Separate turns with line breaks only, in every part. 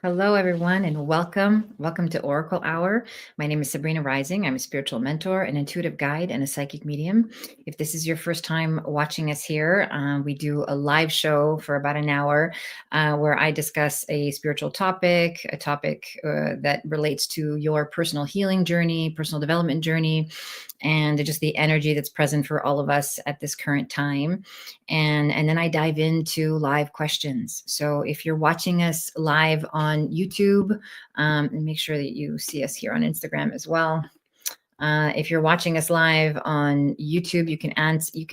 Hello, everyone, and welcome. Welcome to Oracle Hour. My name is Sabrina Rising. I'm a spiritual mentor, an intuitive guide, and a psychic medium. If this is your first time watching us here, we do a live show for about an hour where I discuss a spiritual topic, a topic that relates to your personal healing journey, personal development journey, and just the energy that's present for all of us at this current time. And then I dive into live questions. So if you're watching us live on YouTube, and make sure that you see us here on Instagram as well. If you're watching us live on YouTube, you can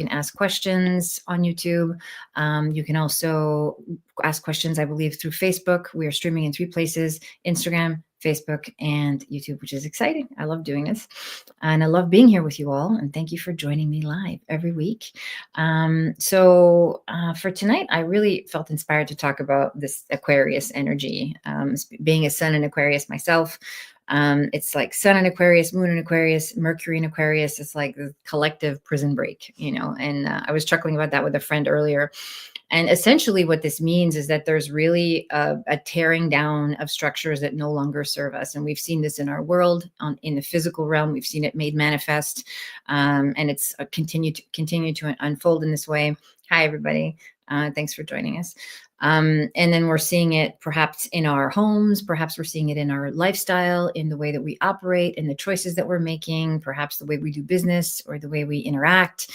ask questions on YouTube. You can also ask questions, I believe, through Facebook. We are streaming in 3 places: Instagram, Facebook, and YouTube, which is exciting. I love doing this, and I love being here with you all. And thank you for joining me live every week. For tonight, I really felt inspired to talk about this Aquarius energy. Being a Sun in Aquarius myself, it's like Sun in Aquarius, Moon in Aquarius, Mercury in Aquarius. It's like the collective prison break, And I was chuckling about that with a friend earlier. And essentially, what this means is that there's really a tearing down of structures that no longer serve us, and we've seen this in our world, in the physical realm. We've seen it made manifest, and it's continue to unfold in this way. Hi, everybody. Thanks for joining us. And then we're seeing it perhaps in our homes, perhaps we're seeing it in our lifestyle, in the way that we operate, in the choices that we're making, perhaps the way we do business or the way we interact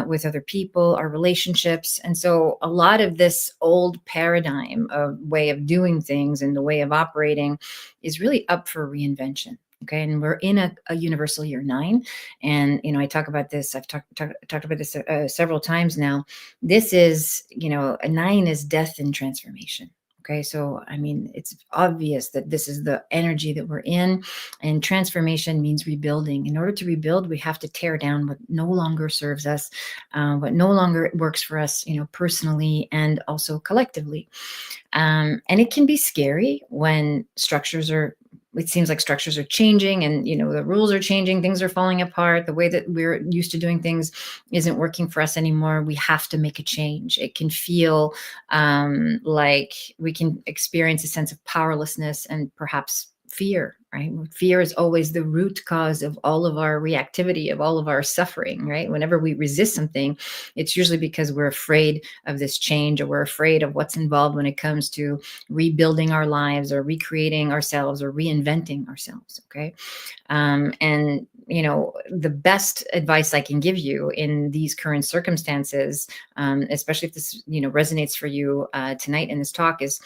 with other people, our relationships. And so a lot of this old paradigm of way of doing things and the way of operating is really up for reinvention. Okay. And we're in a universal year 9. And, I talk about this. I've talked about this several times now. This is, a 9 is death and transformation. Okay. So, it's obvious that this is the energy that we're in, and transformation means rebuilding. In order to rebuild, we have to tear down what no longer serves us, what no longer works for us, personally and also collectively. And it can be scary when it seems like structures are changing, and the rules are changing, things are falling apart, the way that we're used to doing things isn't working for us anymore. We have to make a change. It can feel like we can experience a sense of powerlessness and perhaps fear, right? Fear is always the root cause of all of our reactivity, of all of our suffering, right? Whenever we resist something, it's usually because we're afraid of this change, or we're afraid of what's involved when it comes to rebuilding our lives or recreating ourselves or reinventing ourselves. Okay. And the best advice I can give you in these current circumstances, especially if this resonates for you tonight in this talk, is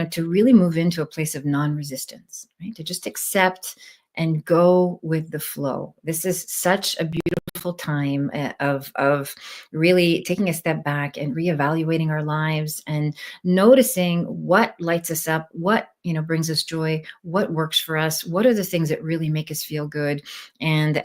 to really move into a place of non-resistance, right? To just accept and go with the flow. This is such a beautiful time of really taking a step back and reevaluating our lives and noticing what lights us up, what brings us joy, what works for us, what are the things that really make us feel good, and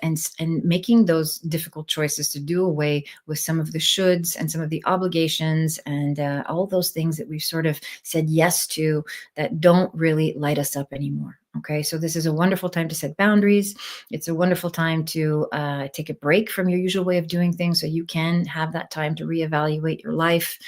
making those difficult choices to do away with some of the shoulds and some of the obligations and all those things that we've sort of said yes to that don't really light us up anymore. Okay, so this is a wonderful time to set boundaries. It's a wonderful time to take a break from your usual way of doing things, so you can have that time to reevaluate your life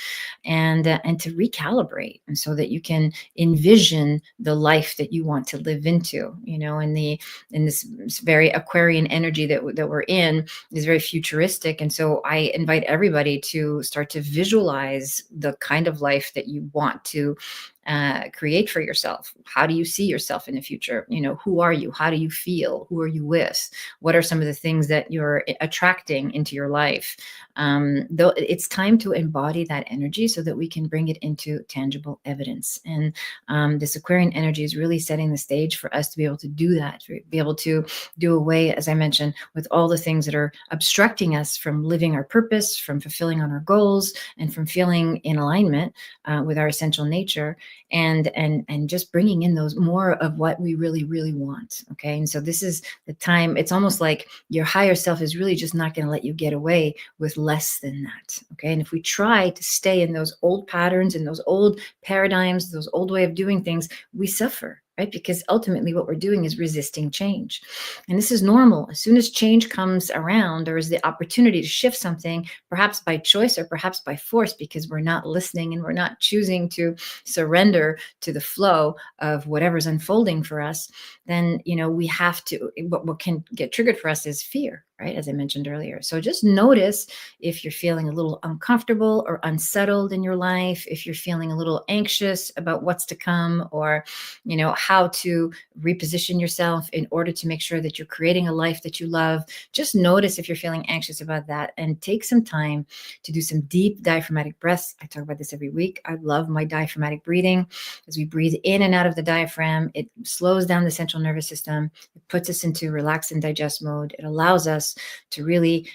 and to recalibrate, and so that you can envision the life that you want to live into. In this very Aquarian energy that we're in is very futuristic, and so I invite everybody to start to visualize the kind of life that you want to create for yourself. How do you see yourself in the future? Who are you? How do you feel? Who are you with? What are some of the things that you're attracting into your life? Though it's time to embody that energy so that we can bring it into tangible evidence. And this Aquarian energy is really setting the stage for us to be able to do that, to be able to do away, as I mentioned, with all the things that are obstructing us from living our purpose, from fulfilling on our goals, and from feeling in alignment with our essential nature. And just bringing in those more of what we really, really want. Okay. And so this is the time. It's almost like your higher self is really just not going to let you get away with less than that. Okay. And if we try to stay in those old patterns and those old paradigms, those old way of doing things, we suffer. right? Because ultimately what we're doing is resisting change. And this is normal. As soon as change comes around, there is the opportunity to shift something, perhaps by choice or perhaps by force, because we're not listening and we're not choosing to surrender to the flow of whatever's unfolding for us. Then, we have to, what can get triggered for us is fear, right? As I mentioned earlier. So just notice if you're feeling a little uncomfortable or unsettled in your life, if you're feeling a little anxious about what's to come, or how to reposition yourself in order to make sure that you're creating a life that you love. Just notice if you're feeling anxious about that, and take some time to do some deep diaphragmatic breaths. I talk about this every week. I love my diaphragmatic breathing. As we breathe in and out of the diaphragm, it slows down the central nervous system. It puts us into relax and digest mode. It allows us to really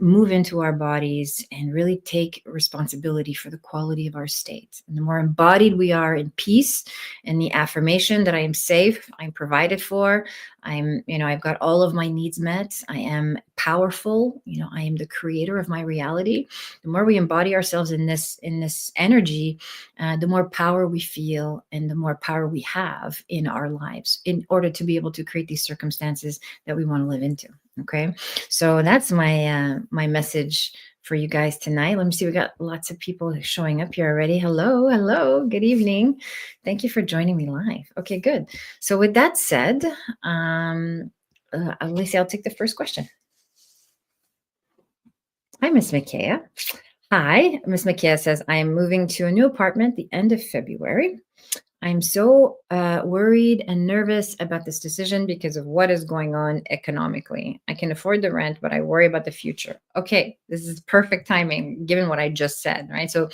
move into our bodies and really take responsibility for the quality of our state. And the more embodied we are in peace and the affirmation that I am safe, I'm provided for, I've got all of my needs met, I am powerful, I am the creator of my reality. The more we embody ourselves in this energy, the more power we feel and the more power we have in our lives in order to be able to create these circumstances that we want to live into. Okay. So that's my message for you guys tonight. Let me see. We got lots of people showing up here already. Hello. Good evening. Thank you for joining me live. Okay, good. So with that said, Alicia, I'll take the first question. Hi, Miss Makea. Hi, Miss Makea says, I am moving to a new apartment the end of February. I'm so worried and nervous about this decision because of what is going on economically. I can afford the rent, but I worry about the future. Okay, this is perfect timing given what I just said, right? So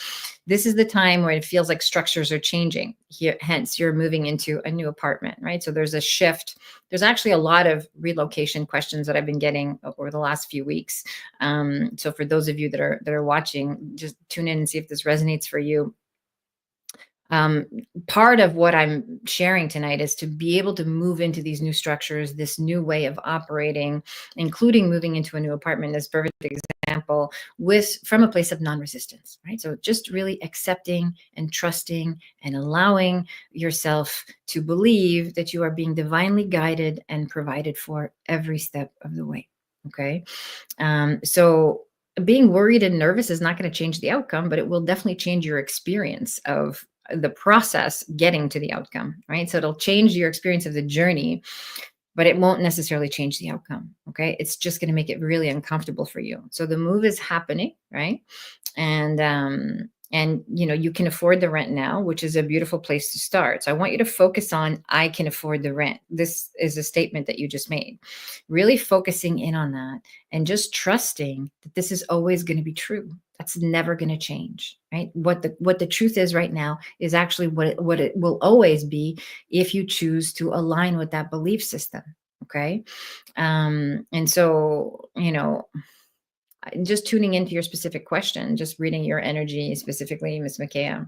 this is the time where it feels like structures are changing. Here, hence, you're moving into a new apartment, right? So there's a shift. There's actually a lot of relocation questions that I've been getting over the last few weeks. So for those of you that are watching, just tune in and see if this resonates for you. Part of what I'm sharing tonight is to be able to move into these new structures, this new way of operating, including moving into a new apartment, this perfect example, from a place of non-resistance, right? So just really accepting and trusting and allowing yourself to believe that you are being divinely guided and provided for every step of the way. Okay. So being worried and nervous is not going to change the outcome, but it will definitely change your experience of the process getting to the outcome, right? So it'll change your experience of the journey, but it won't necessarily change the outcome. Okay. It's just going to make it really uncomfortable for you. So the move is happening, right? And you can afford the rent now, which is a beautiful place to start. So I want you to focus on, I can afford the rent. This is a statement that you just made. Really focusing in on that and just trusting that this is always going to be true. That's never going to change, right? What the truth is right now is actually what it will always be if you choose to align with that belief system. Okay. And so, just tuning into your specific question, just reading your energy specifically, Miss Makea.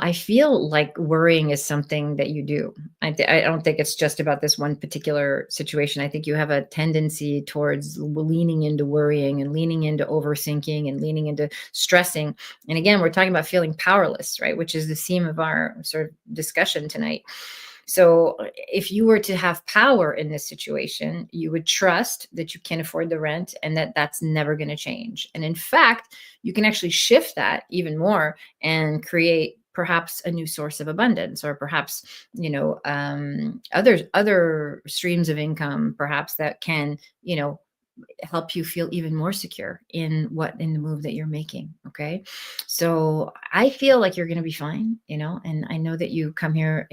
I feel like worrying is something that you do. I don't think it's just about this one particular situation. I think you have a tendency towards leaning into worrying and leaning into overthinking and leaning into stressing. And again, we're talking about feeling powerless, right? Which is the theme of our sort of discussion tonight. So if you were to have power in this situation, you would trust that you can afford the rent and that that's never going to change. And in fact, you can actually shift that even more and create perhaps a new source of abundance, or perhaps, other streams of income, perhaps that can, help you feel even more secure in the move that you're making. Okay. So I feel like you're going to be fine, and I know that you come here,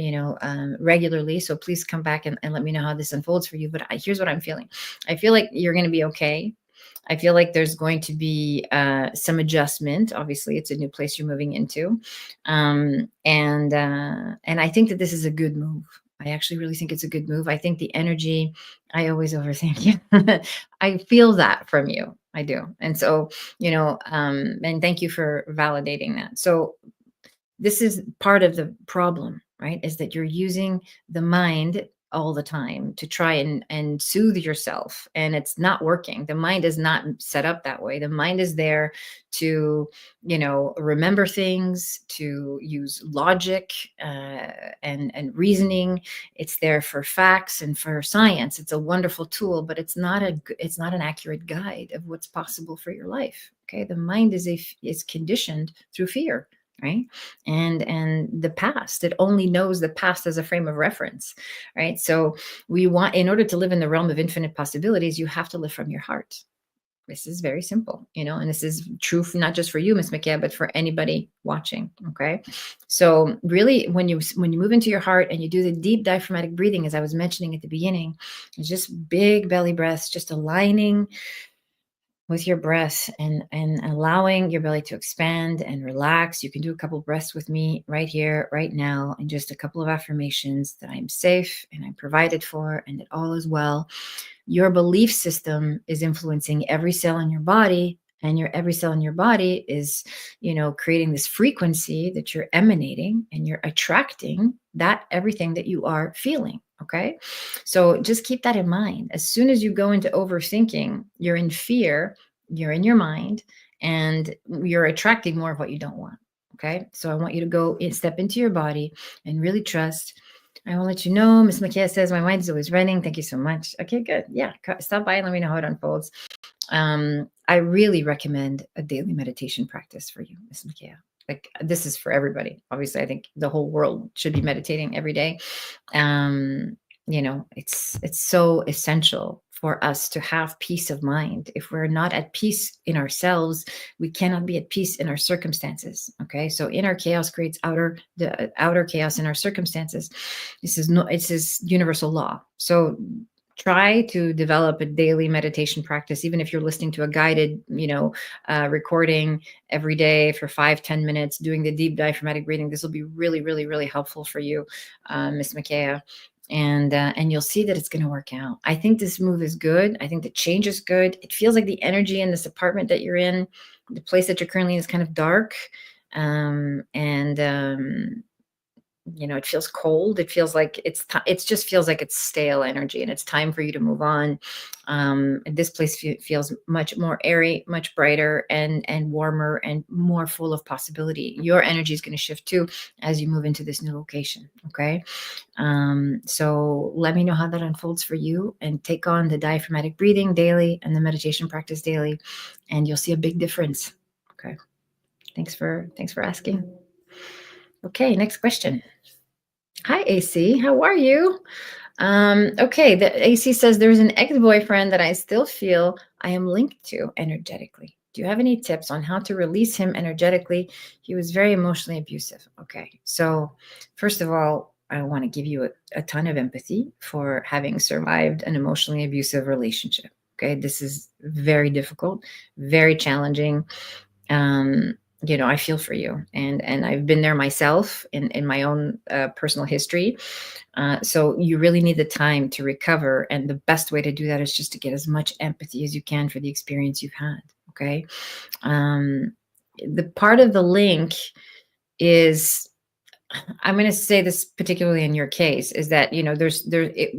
regularly. So please come back and let me know how this unfolds for you. But here's what I'm feeling. I feel like you're going to be okay. I feel like there's going to be some adjustment. Obviously, it's a new place you're moving into. And I think that this is a good move. I actually really think it's a good move. I think the energy, I always overthink you. I feel that from you. I do. And so, and thank you for validating that. So this is part of the problem, right? Is that you're using the mind all the time to try and soothe yourself, and it's not working. The mind is not set up that way. The mind is there to, remember things, to use logic, and reasoning. It's there for facts and for science. It's a wonderful tool, but it's not an accurate guide of what's possible for your life. Okay, the mind is conditioned through fear, right? And the past. It only knows the past as a frame of reference, right? So in order to live in the realm of infinite possibilities, you have to live from your heart. This is very simple, and this is true not just for you, Miss McKay, but for anybody watching. Okay, so really, when you move into your heart and you do the deep diaphragmatic breathing, as I was mentioning at the beginning, it's just big belly breaths, just aligning with your breath and allowing your belly to expand and relax. You can do a couple breaths with me right here, right now, and just a couple of affirmations that I'm safe and I'm provided for and that all is well. Your belief system is influencing every cell in your body, and every cell in your body is, creating this frequency that you're emanating, and you're attracting that everything that you are feeling. Okay. So just keep that in mind. As soon as you go into overthinking, you're in fear, you're in your mind, and you're attracting more of what you don't want. Okay. So I want you to step into your body and really trust. I will let you know. Miss McKay says, my mind is always running. Thank you so much. Okay, good. Yeah. Stop by and let me know how it unfolds. I really recommend a daily meditation practice for you, Miss McKay. Like, this is for everybody. Obviously, I think the whole world should be meditating every day. It's so essential for us to have peace of mind. If we're not at peace in ourselves, we cannot be at peace in our circumstances. Okay, so inner chaos creates the outer chaos in our circumstances. It's this universal law. So try to develop a daily meditation practice, even if you're listening to a guided, recording every day for 5-10 minutes, doing the deep diaphragmatic breathing. This will be really, really, really helpful for you, Miss McKay. And you'll see that it's going to work out. I think this move is good. I think the change is good. It feels like the energy in this apartment that you're in, the place that you're currently in, is kind of dark. It feels cold. It feels like it just feels like it's stale energy, and it's time for you to move on. This place feels much more airy, much brighter, and warmer, and more full of possibility. Your energy is going to shift too as you move into this new location. Okay. So let me know how that unfolds for you, and take on the diaphragmatic breathing daily and the meditation practice daily, and you'll see a big difference. Okay. Thanks for asking. Okay. Next question. Hi, AC. How are you? Okay, the AC says, there's an ex-boyfriend that I still feel I am linked to energetically. Do you have any tips on how to release him energetically? He was very emotionally abusive. Okay, so first of all, I want to give you a ton of empathy for having survived an emotionally abusive relationship. Okay, this is very difficult, very challenging. I feel for you, and I've been there myself in my own personal history. So you really need the time to recover, and the best way to do that is just to get as much empathy as you can for the experience you've had. Okay, the part of the link is, I'm going to say this particularly in your case, is that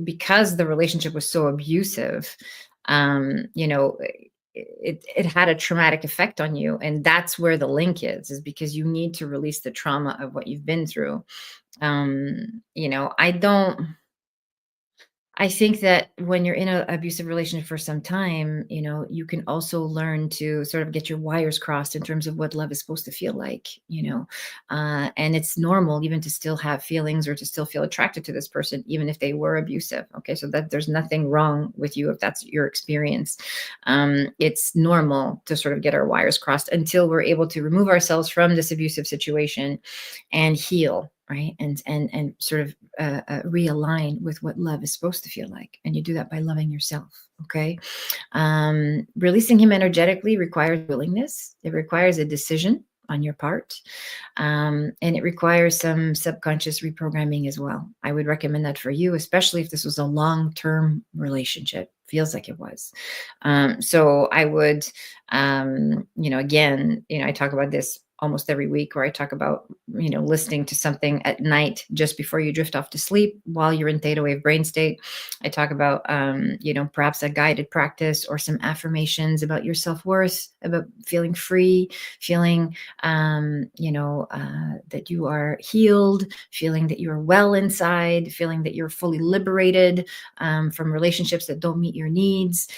because the relationship was so abusive, it had a traumatic effect on you, and that's where the link is because you need to release the trauma of what you've been through. I think that when you're in an abusive relationship for some time, you can also learn to sort of get your wires crossed in terms of what love is supposed to feel like, and it's normal even to still have feelings or to still feel attracted to this person, even if they were abusive. Okay. So that there's nothing wrong with you if that's your experience. It's normal to sort of get our wires crossed until we're able to remove ourselves from this abusive situation and heal. Right. And sort of realign with what love is supposed to feel like. And you do that by loving yourself. Okay. Releasing him energetically requires willingness. It requires a decision on your part. And it requires some subconscious reprogramming as well. I would recommend that for you, especially if this was a long-term relationship. Feels like it was. So I would, again, I talk about this almost every week, where I talk about, listening to something at night just before you drift off to sleep while you're in theta wave brain state. I talk about, perhaps a guided practice or some affirmations about your self-worth, about feeling free, feeling, that you are healed, feeling that you are well inside, feeling that you're fully liberated from relationships that don't meet your needs.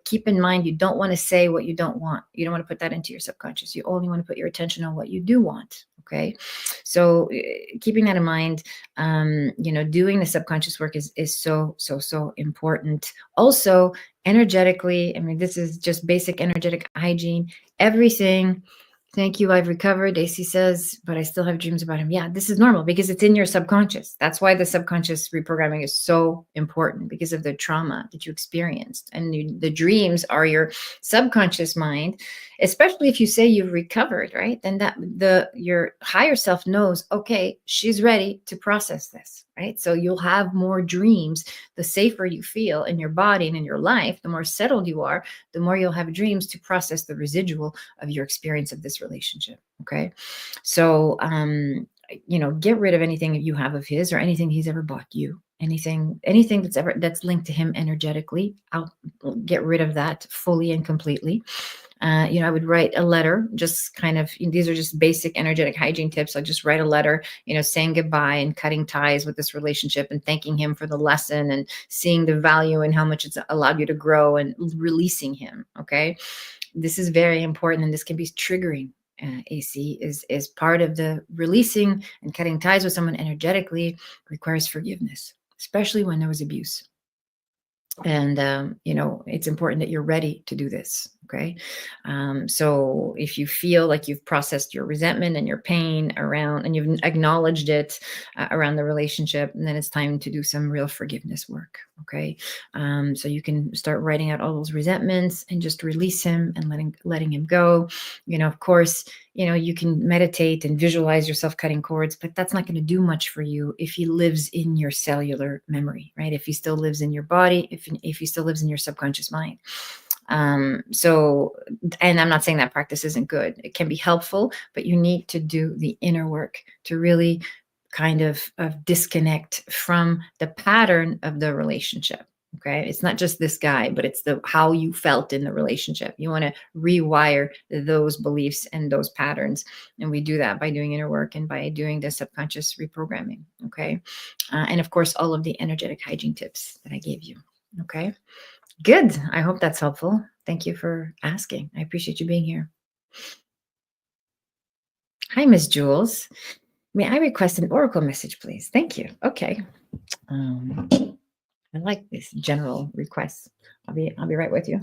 Keep in mind, you don't want to say what you don't want. You don't want to put that into your subconscious. You only want to put your attention on what you do want. Okay. So keeping that in mind, doing the subconscious work is so important. Also, energetically, I mean, this is just basic energetic hygiene. Everything. Thank you. I've recovered. AC says, but I still have dreams about him. Yeah, this is normal because it's in your subconscious. That's why the subconscious reprogramming is so important, because of the trauma that you experienced. And the dreams are your subconscious mind, especially if you say you've recovered, right? Then your higher self knows, okay, she's ready to process this, right? So you'll have more dreams. The safer you feel in your body and in your life, the more settled you are, the more you'll have dreams to process the residual of your experience of this relationship. Okay. So, get rid of anything you have of his, or anything he's ever bought you, anything that's linked to him energetically. I'll get rid of that fully and completely. I would write a letter, just kind of, these are just basic energetic hygiene tips. I just write a letter, saying goodbye and cutting ties with this relationship and thanking him for the lesson and seeing the value and how much it's allowed you to grow, and releasing him. Okay. This is very important, and this can be triggering. AC is part of the releasing, and cutting ties with someone energetically requires forgiveness, especially when there was abuse. And, it's important that you're ready to do this. Okay. So if you feel like you've processed your resentment and your pain around, and you've acknowledged it around the relationship, then it's time to do some real forgiveness work. Okay. So you can start writing out all those resentments and just release him and letting him go. Of course, you can meditate and visualize yourself cutting cords, but that's not going to do much for you if he lives in your cellular memory, right? If he still lives in your body, if he still lives in your subconscious mind. And I'm not saying that practice isn't good. It can be helpful, but you need to do the inner work to really kind of disconnect from the pattern of the relationship. Okay. It's not just this guy, but it's how you felt in the relationship. You want to rewire those beliefs and those patterns. And we do that by doing inner work and by doing the subconscious reprogramming. Okay. And of course, all of the energetic hygiene tips that I gave you. Okay. Good. I hope that's helpful. Thank you for asking. I appreciate you being here. Hi, Miss Jules. May I request an oracle message, please? Thank you. Okay. I like this general request. I'll be right with you.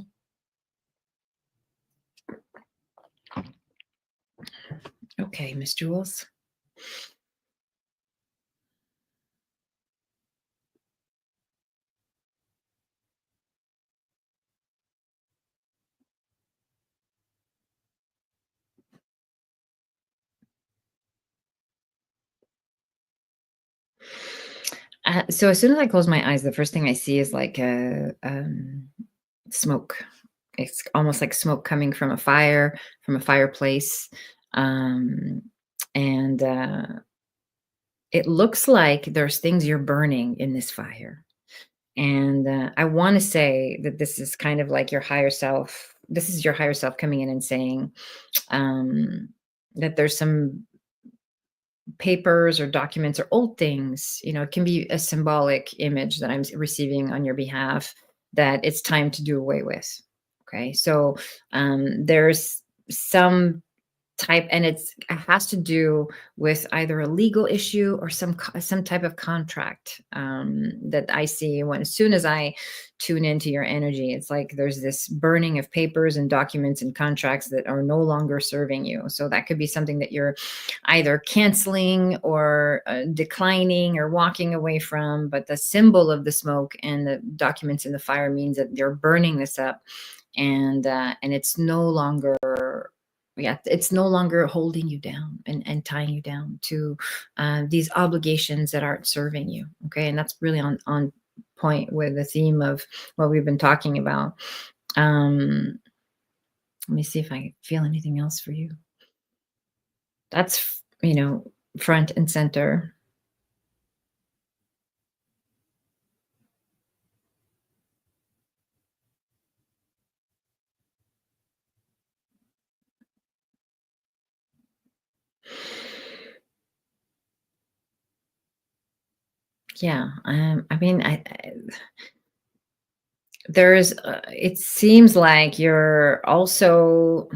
Okay, Miss Jules. So as soon as I close my eyes, the first thing I see is like smoke. It's almost like smoke coming from a fireplace. And it looks like there's things you're burning in this fire. And I want to say that this is kind of like your higher self. This is your higher self coming in and saying that there's some papers or documents or old things, it can be a symbolic image that I'm receiving on your behalf, that it's time to do away with. Okay. So there's some type, and it has to do with either a legal issue or some type of contract that I see as soon as I tune into your energy. It's like there's this burning of papers and documents and contracts that are no longer serving you. So that could be something that you're either canceling or declining or walking away from. But the symbol of the smoke and the documents in the fire means that they're burning this up, and it's no longer it's no longer holding you down and tying you down to these obligations that aren't serving you. Okay. And that's really on point with the theme of what we've been talking about. Let me see if I feel anything else for you. That's, front and center. Yeah. I mean, it seems like you're also,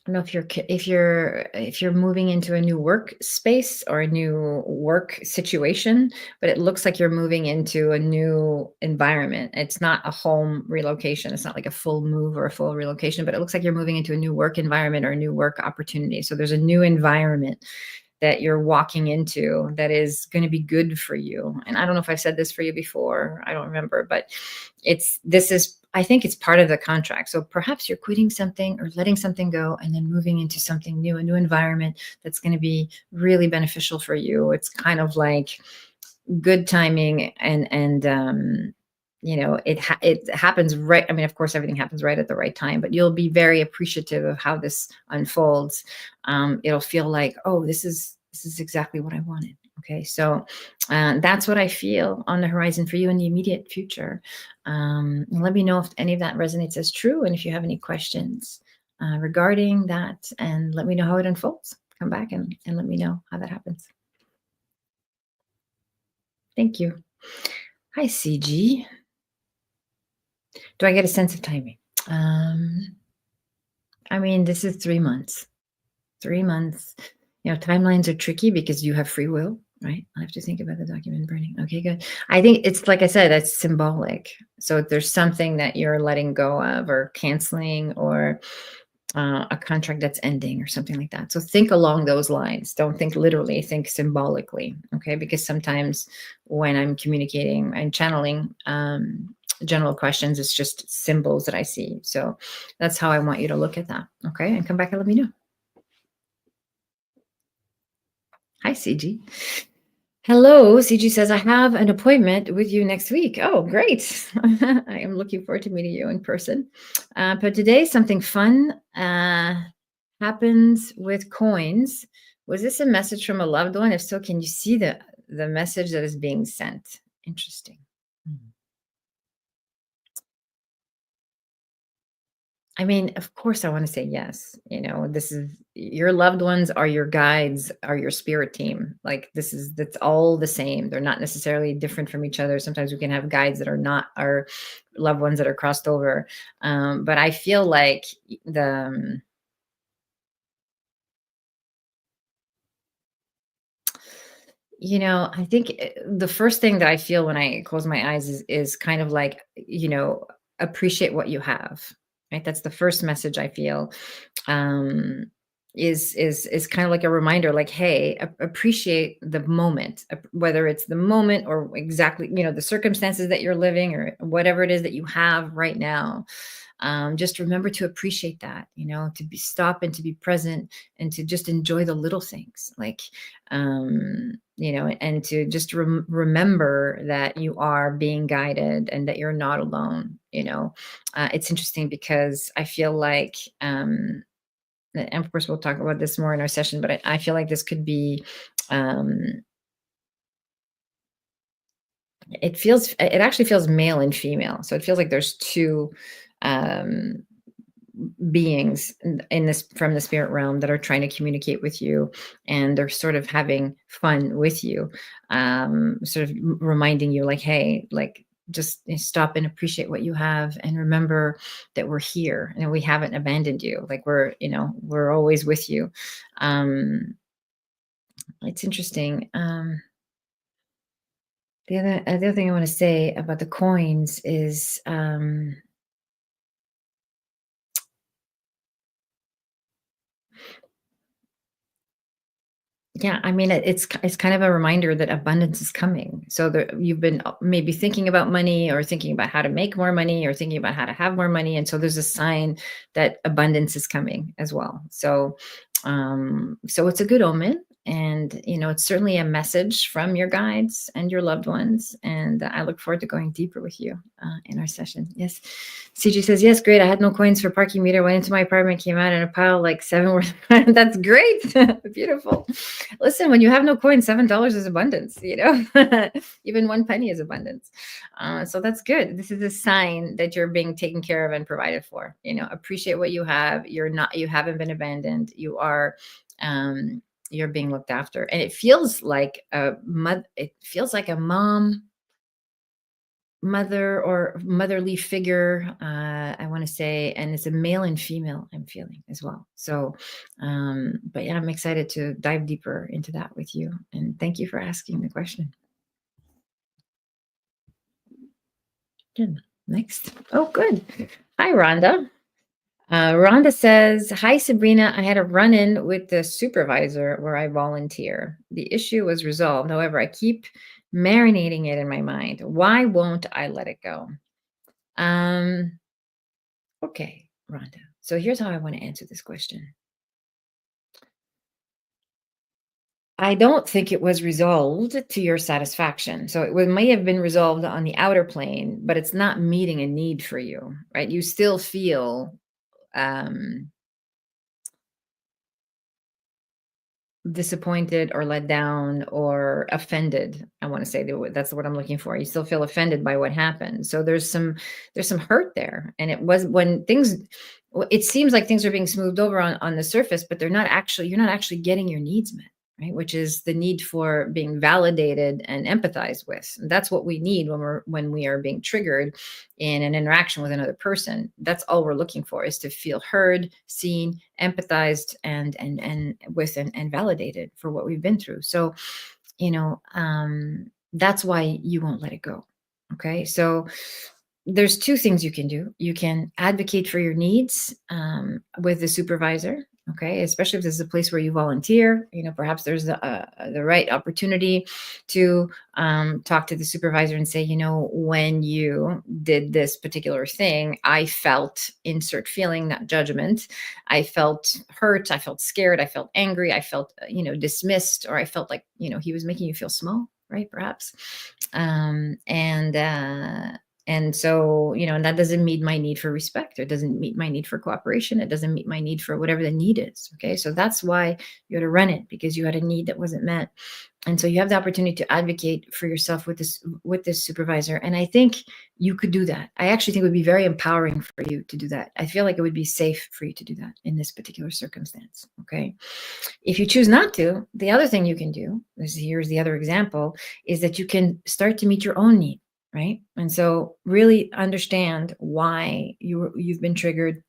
I don't know if if you're moving into a new work space or a new work situation, but it looks like you're moving into a new environment. It's not a home relocation. It's not like a full move or a full relocation, but it looks like you're moving into a new work environment or a new work opportunity. So there's a new environment that you're walking into that is going to be good for you. And I don't know if I've said this for you before. I don't remember, but I think it's part of the contract. So perhaps you're quitting something or letting something go and then moving into something new, a new environment that's going to be really beneficial for you. It's kind of like good timing, and it happens right. I mean, of course, everything happens right at the right time, but you'll be very appreciative of how this unfolds. It'll feel like, oh, this is exactly what I wanted. Okay, so that's what I feel on the horizon for you in the immediate future. And let me know if any of that resonates as true, and if you have any questions regarding that, and let me know how it unfolds. Come back and let me know how that happens. Thank you. Hi, CG. Do I get a sense of timing? Um, I mean, this is 3 months. 3 months. Timelines are tricky because you have free will, right? I have to think about the document burning. Okay, good. I think it's like I said, that's symbolic. So if there's something that you're letting go of or canceling, or a contract that's ending or something like that. So think along those lines. Don't think literally, think symbolically. Okay, because sometimes when I'm communicating and channeling general questions, it's just symbols that I see. So that's how I want you to look at that. Okay, and come back and let me know. Hi, CG. Hello, CG says, I have an appointment with you next week. Oh, great. I am looking forward to meeting you in person. But today, something fun happens with coins. Was this a message from a loved one? If so, can you see the message that is being sent? Interesting. Hmm. I mean, of course, I want to say yes. This is your loved ones are your guides, are your spirit team. Like that's all the same. They're not necessarily different from each other. Sometimes we can have guides that are not our loved ones that are crossed over. But I feel like I think the first thing that I feel when I close my eyes is kind of like, appreciate what you have. Right? That's the first message I feel. Um is kind of like a reminder, like, hey, appreciate the moment, whether it's the moment or exactly, the circumstances that you're living or whatever it is that you have right now. Just remember to appreciate that, to be stop and to be present and to just enjoy the little things, like, and to just remember that you are being guided and that you're not alone. It's interesting because I feel like, and of course we'll talk about this more in our session, but I feel like this could be, um, it actually feels male and female. So it feels like there's two um, beings in this from the spirit realm that are trying to communicate with you, and they're sort of having fun with you, sort of reminding you, like, hey, like, just stop and appreciate what you have, and remember that we're here and we haven't abandoned you. Like, we're always with you. It's interesting. The other thing I want to say about the coins is, yeah, I mean, it's kind of a reminder that abundance is coming. So you've been maybe thinking about money, or thinking about how to make more money, or thinking about how to have more money, and so there's a sign that abundance is coming as well. So it's a good omen. And, it's certainly a message from your guides and your loved ones. And I look forward to going deeper with you in our session. Yes. CG says, yes, great. I had no coins for parking meter. Went into my apartment, came out in a pile like 7 worth. That's great. Beautiful. Listen, when you have no coins, $7 is abundance, even 1 penny is abundance. So that's good. This is a sign that you're being taken care of and provided for. Appreciate what you have. You haven't been abandoned. You're being looked after. And it feels like a mother or motherly figure, I want to say, and it's a male and female I'm feeling as well. So, but yeah, I'm excited to dive deeper into that with you. And thank you for asking the question. Good. Next. Oh, good. Hi, Rhonda. Rhonda says, hi, Sabrina. I had a run-in with the supervisor where I volunteer. The issue was resolved. However, I keep marinating it in my mind. Why won't I let it go? Okay, Rhonda. So here's how I want to answer this question. I don't think it was resolved to your satisfaction. So it may have been resolved on the outer plane, but it's not meeting a need for you, right? You still feel disappointed or let down or offended. I want to say that's what I'm looking for. You still feel offended by what happened. So there's some hurt there. And it was when it seems like things are being smoothed over on the surface, but you're not actually getting your needs met, right? Which is the need for being validated and empathized with. And that's what we need when we are being triggered in an interaction with another person. That's all we're looking for, is to feel heard, seen, empathized, and with and validated for what we've been through. So, that's why you won't let it go. Okay. So there's 2 things you can do. You can advocate for your needs with the supervisor. Okay, especially if this is a place where you volunteer, perhaps there's the right opportunity to talk to the supervisor and say, when you did this particular thing, I felt insert feeling, not judgment. I felt hurt. I felt scared. I felt angry. I felt, dismissed, or I felt like, he was making you feel small, right? Perhaps. And so, and that doesn't meet my need for respect. It doesn't meet my need for cooperation. It doesn't meet my need for whatever the need is. Okay. So that's why you had to run it, because you had a need that wasn't met. And so you have the opportunity to advocate for yourself with this supervisor. And I think you could do that. I actually think it would be very empowering for you to do that. I feel like it would be safe for you to do that in this particular circumstance. Okay. If you choose not to, the other thing you can do, here's the other example, is that you can start to meet your own need. Right. And so really understand why you've been triggered,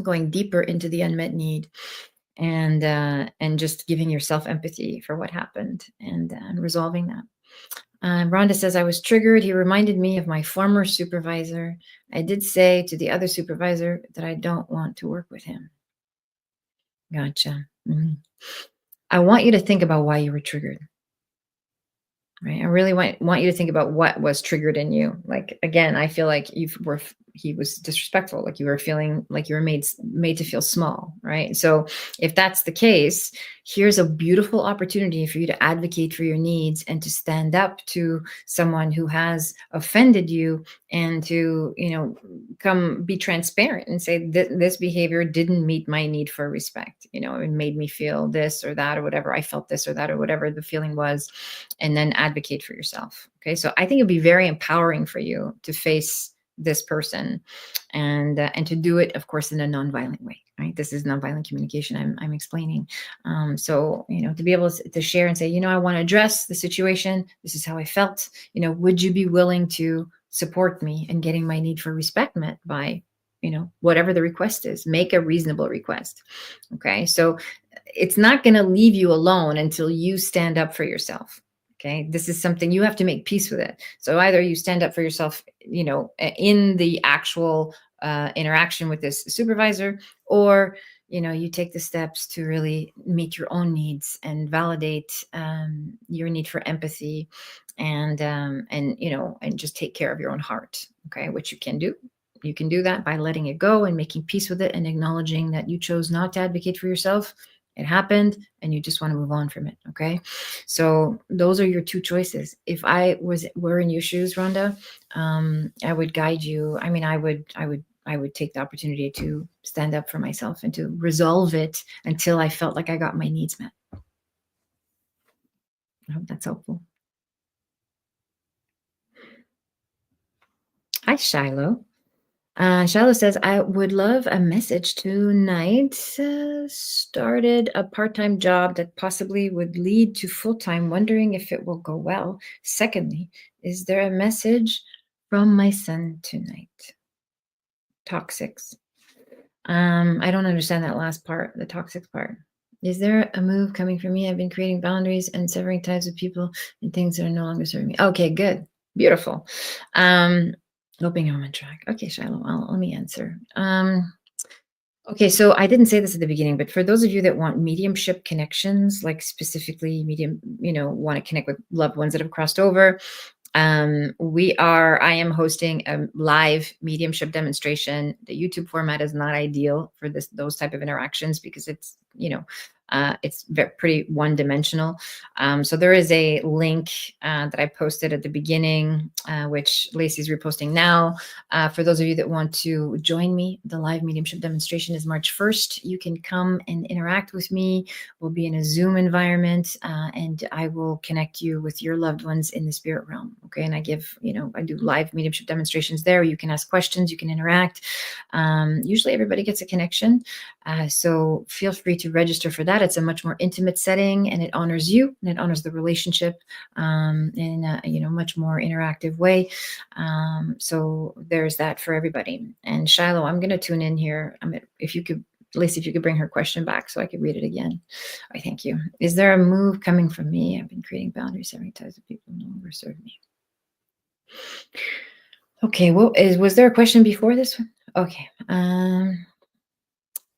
going deeper into the unmet need, and just giving yourself empathy for what happened and resolving that. Rhonda says, I was triggered. He reminded me of my former supervisor. I did say to the other supervisor that I don't want to work with him. Gotcha. Mm-hmm. I want you to think about why you were triggered. Right. I really want you to think about what was triggered in you. Like, again, I feel like he was disrespectful, like you were feeling like you were made to feel small. Right. So if that's the case, here's a beautiful opportunity for you to advocate for your needs and to stand up to someone who has offended you, and to, come be transparent and say this behavior didn't meet my need for respect. It made me feel this or that, or whatever. I felt this or that, or whatever the feeling was, and then advocate for yourself. Okay. So I think it'd be very empowering for you to face this person, and to do it, of course, in a nonviolent way. Right. This is nonviolent communication I'm explaining. So, to be able to share and say, I want to address the situation. This is how I felt. Would you be willing to support me in getting my need for respect met by, whatever the request is? Make a reasonable request. Okay. So it's not going to leave you alone until you stand up for yourself. Okay. This is something you have to make peace with it. So either you stand up for yourself, in the actual interaction with this supervisor, or, you take the steps to really meet your own needs and validate your need for empathy, and just take care of your own heart. Okay. Which you can do. You can do that by letting it go and making peace with it, and acknowledging that you chose not to advocate for yourself, It happened and you just want to move on from it. Okay. So those are your two choices. If I were in your shoes, Rhonda, I would guide you. I mean, I would take the opportunity to stand up for myself and to resolve it until I felt like I got my needs met. I hope that's helpful. Hi, Shiloh. Shiloh says, I would love a message tonight. Started a part time job that possibly would lead to full time, wondering if it will go well. Secondly, is there a message from my son tonight? Toxics. I don't understand that last part, the toxic part. Is there a move coming from me? I've been creating boundaries and severing ties with people and things that are no longer serving me. Okay, good. Beautiful. Hoping I'm on track. Okay, Shiloh, let me answer. Okay, so I didn't say this at the beginning, but for those of you that want mediumship connections, like specifically medium, want to connect with loved ones that have crossed over, I am hosting a live mediumship demonstration. The YouTube format is not ideal for those type of interactions because it's pretty one-dimensional. So there is a link that I posted at the beginning, which Lacey's reposting now. For those of you that want to join me, the live mediumship demonstration is March 1st. You can come and interact with me. We'll be in a Zoom environment, and I will connect you with your loved ones in the spirit realm. Okay. And I do live mediumship demonstrations there. You can ask questions, you can interact. Usually everybody gets a connection. So feel free to register for that. It's a much more intimate setting and it honors you and it honors the relationship in a much more interactive way. So there's that for everybody. And Shiloh, I'm going to tune in here. If you could, Lacey, if you could bring her question back so I could read it again. I thank you. Is there a move coming from me? I've been creating boundaries, severing ties with people who no longer serve me. Okay, was there a question before this one? Okay.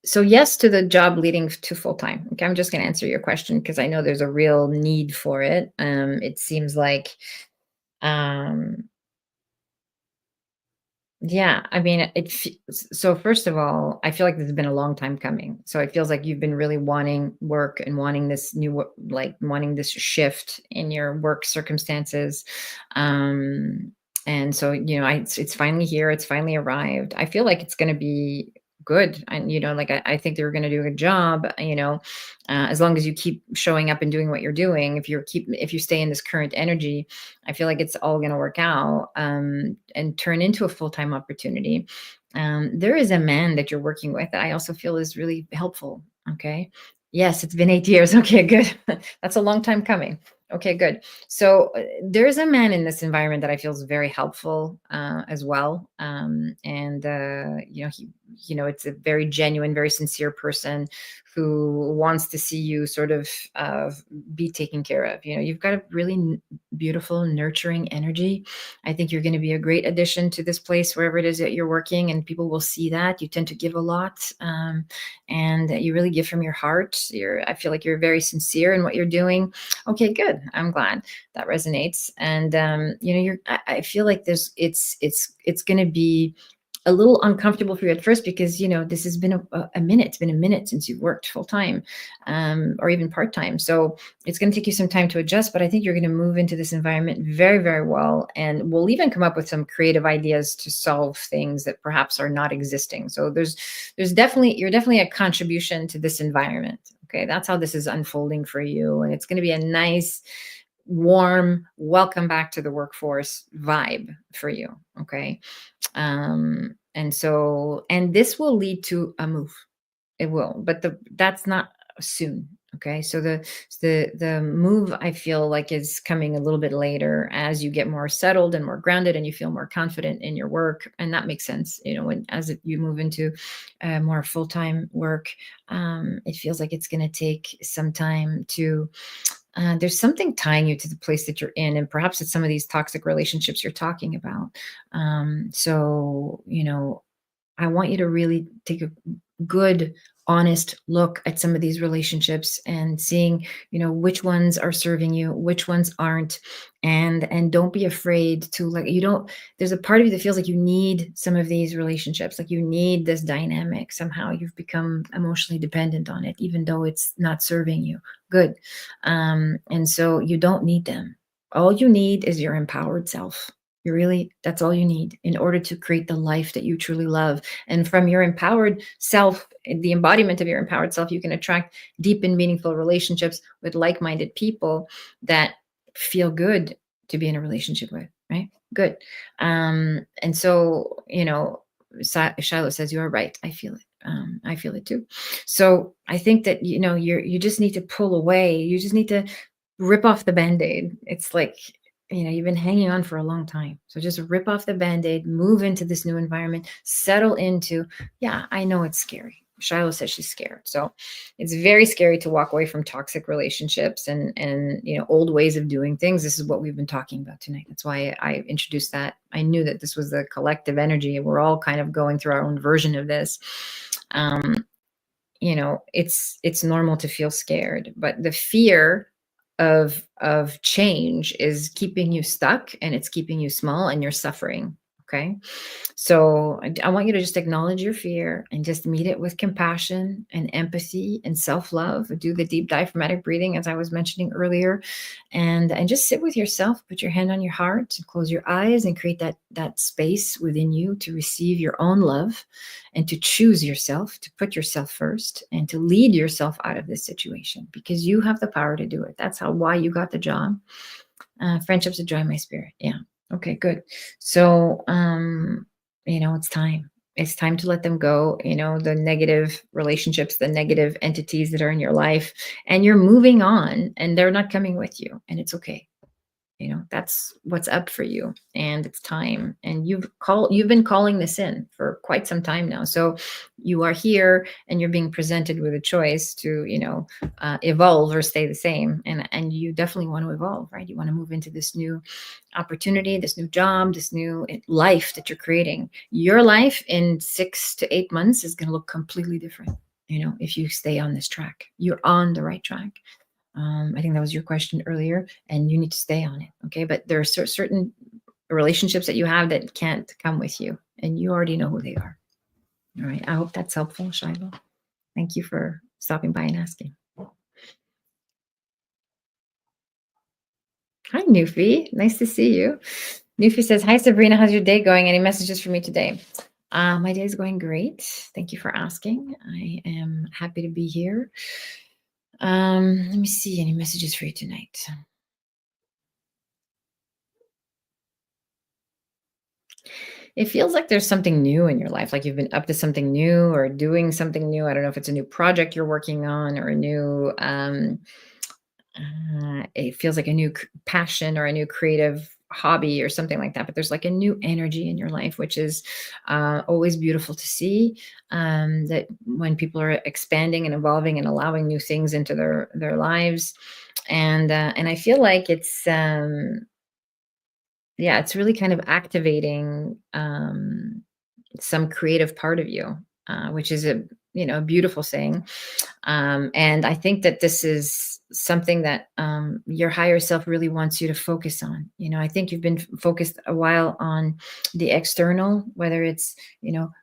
So yes to the job leading to full-time. Okay, I'm just going to answer your question because I know there's a real need for it. It seems like, yeah, I mean, so first of all, I feel like this has been a long time coming. So it feels like you've been really wanting work and wanting this wanting this shift in your work circumstances. And so, it's finally here. It's finally arrived. I feel like it's going to be good. And, I think they're going to do a good job, as long as you keep showing up and doing what you're doing. If you stay in this current energy, I feel like it's all going to work out, and turn into a full-time opportunity. There is a man that you're working with that I also feel is really helpful. Okay. Yes, it's been 8 years. Okay, good. That's a long time coming. Okay, good. So there's a man in this environment that I feel is very helpful as well. And it's a very genuine, very sincere person who wants to see you sort of be taken care of. You've got a really beautiful, nurturing energy. I think you're going to be a great addition to this place, wherever it is that you're working, and people will see that. You tend to give a lot, and you really give from your heart. I feel like you're very sincere in what you're doing. Okay, good. I'm glad that resonates. And I feel like it's going to be a little uncomfortable for you at first because this has been a minute. It's been a minute since you've worked full time, or even part time. So it's going to take you some time to adjust. But I think you're going to move into this environment very, very well, and we'll even come up with some creative ideas to solve things that perhaps are not existing. So you're definitely a contribution to this environment. Okay, that's how this is unfolding for you, and it's going to be a nice, warm welcome back to the workforce vibe for you. Okay. And this will lead to a move. It will, but that's not soon. Okay. So the move, I feel like, is coming a little bit later as you get more settled and more grounded and you feel more confident in your work. And that makes sense. You move into more full-time work, it feels like it's going to take some time to there's something tying you to the place that you're in, and perhaps it's some of these toxic relationships you're talking about. So I want you to really take good, honest look at some of these relationships and seeing, which ones are serving you, which ones aren't. And don't be afraid to, like, you don't there's a part of you that feels like you need some of these relationships, like you need this dynamic. Somehow you've become emotionally dependent on it, even though it's not serving you. Good. And so you don't need them. All you need is your empowered self. That's all you need in order to create the life that you truly love. And from your empowered self, the embodiment of your empowered self, you can attract deep and meaningful relationships with like-minded people that feel good to be in a relationship with, right? Good. And so, Shiloh says, you are right. I feel it. I feel it too. So I think that, you just need to pull away. You just need to rip off the band-aid. It's like, you've been hanging on for a long time. So just rip off the band-aid, move into this new environment, settle into, yeah, I know it's scary. Shiloh says she's scared. So it's very scary to walk away from toxic relationships and old ways of doing things. This is what we've been talking about tonight. That's why I introduced that. I knew that this was the collective energy. We're all kind of going through our own version of this. It's normal to feel scared, but the fear of change is keeping you stuck, and it's keeping you small, and you're suffering. Okay. So I want you to just acknowledge your fear and just meet it with compassion and empathy and self-love. Do the deep diaphragmatic breathing, as I was mentioning earlier, and just sit with yourself. Put your hand on your heart and close your eyes and create that space within you to receive your own love and to choose yourself, to put yourself first and to lead yourself out of this situation, because you have the power to do it. That's why you got the job. Friendships of joy, my spirit. Yeah. Okay, good. So, it's time. It's time to let them go, the negative relationships, the negative entities that are in your life, and you're moving on and they're not coming with you, and it's okay. That's what's up for you, and it's time. And you've been calling this in for quite some time now. So you are here and you're being presented with a choice to, evolve or stay the same. And you definitely want to evolve, right? You want to move into this new opportunity, this new job, this new life that you're creating. Your life in 6 to 8 months is going to look completely different. If you stay on this track, you're on the right track. I think that was your question earlier, and you need to stay on it. Okay. But there are certain relationships that you have that can't come with you, and you already know who they are. All right. I hope that's helpful, Shiloh. Thank you for stopping by and asking. Hi, Newfie. Nice to see you. Newfie says, hi, Sabrina. How's your day going? Any messages for me today? My day is going great. Thank you for asking. I am happy to be here. Let me see any messages for you tonight. It feels like there's something new in your life, like you've been up to something new or doing something new. I don't know if it's a new project you're working on or a new, it feels like a new passion or a new creative hobby or something like that. But there's like a new energy in your life, which is always beautiful to see. That when people are expanding and evolving and allowing new things into their lives, and I feel like it's yeah, it's really kind of activating some creative part of you, which is a beautiful thing. And I think that this is something that your higher self really wants you to focus on. I think you've been focused a while on the external, whether it's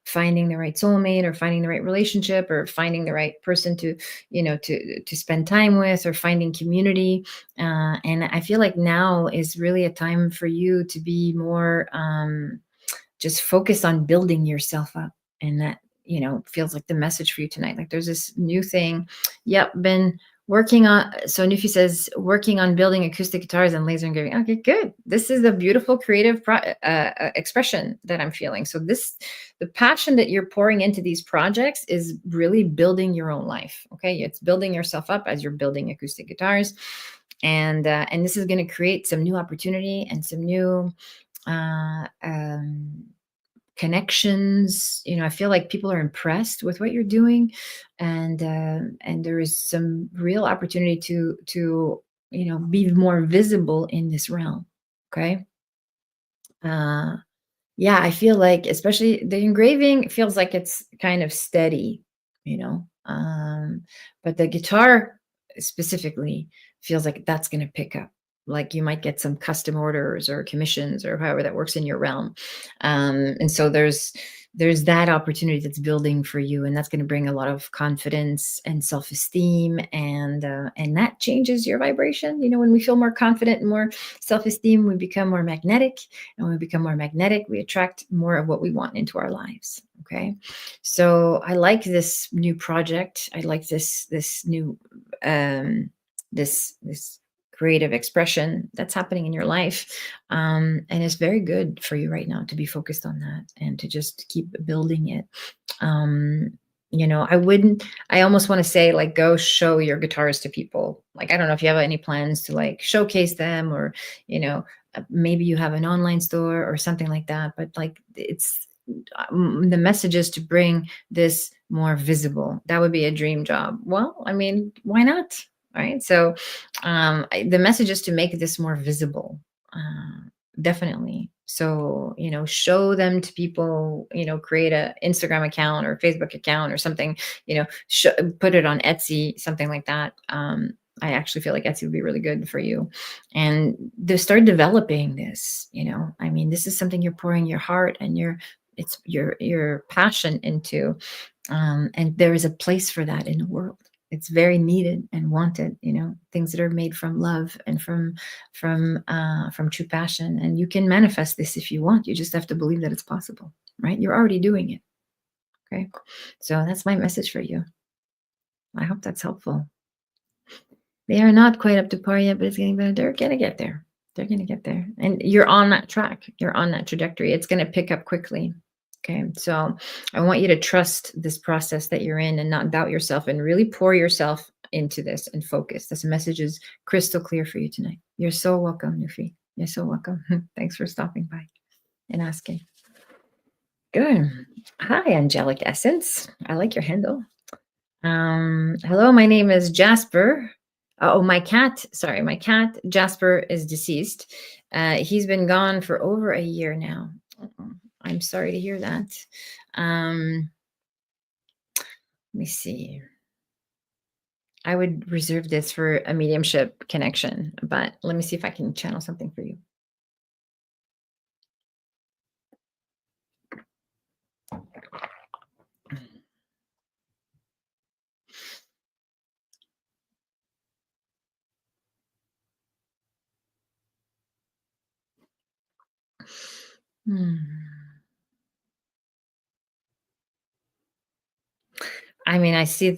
finding the right soulmate or finding the right relationship or finding the right person to to spend time with or finding community. And I feel like now is really a time for you to be more just focus on building yourself up. And that feels like the message for you tonight. Like there's this new thing. Yep, been working on. So Nufi says working on building acoustic guitars and laser engraving. Okay, good. This is a beautiful creative expression that I'm feeling. So the passion that you're pouring into these projects is really building your own life. Okay, it's building yourself up as you're building acoustic guitars, and this is going to create some new opportunity and some new uh, um, connections. I feel like people are impressed with what you're doing, and there is some real opportunity to be more visible in this realm. Okay. Yeah, I feel like especially the engraving feels like it's kind of steady. but the guitar specifically feels like that's going to pick up. Like you might get some custom orders or commissions or however that works in your realm. And so there's that opportunity that's building for you, and that's going to bring a lot of confidence and self-esteem, and that changes your vibration. When we feel more confident and more self-esteem, we become more magnetic, and when we become more magnetic, we attract more of what we want into our lives. Okay, so I like this new project. I like this new this creative expression that's happening in your life. And it's very good for you right now to be focused on that and to just keep building it. I almost want to say, like, go show your guitars to people. Like, I don't know if you have any plans to like showcase them, or, maybe you have an online store or something like that, but like the message is to bring this more visible. That would be a dream job. Well, I mean, why not? Right. So the message is to make this more visible. Definitely. So, show them to people, create a Instagram account or Facebook account or something, put it on Etsy, something like that. I actually feel like Etsy would be really good for you. And to start developing this, I mean, this is something you're pouring your heart and your passion into. And there is a place for that in the world. It's very needed and wanted, things that are made from love and from true passion. And you can manifest this if you want. You just have to believe that it's possible, right? You're already doing it. Okay. So that's my message for you. I hope that's helpful. They are not quite up to par yet, but it's getting better. They're going to get there. They're going to get there. And you're on that track. You're on that trajectory. It's going to pick up quickly. Okay. So I want you to trust this process that you're in and not doubt yourself, and really pour yourself into this and focus. This message is crystal clear for you tonight. You're so welcome, Nufi. You're so welcome. Thanks for stopping by and asking. Good. Hi, Angelic Essence. I like your handle. Hello, my name is Jasper. Oh, my cat Jasper is deceased. He's been gone for over a year now. I'm sorry to hear that. Let me see. I would reserve this for a mediumship connection, but let me see if I can channel something for you. I mean, I see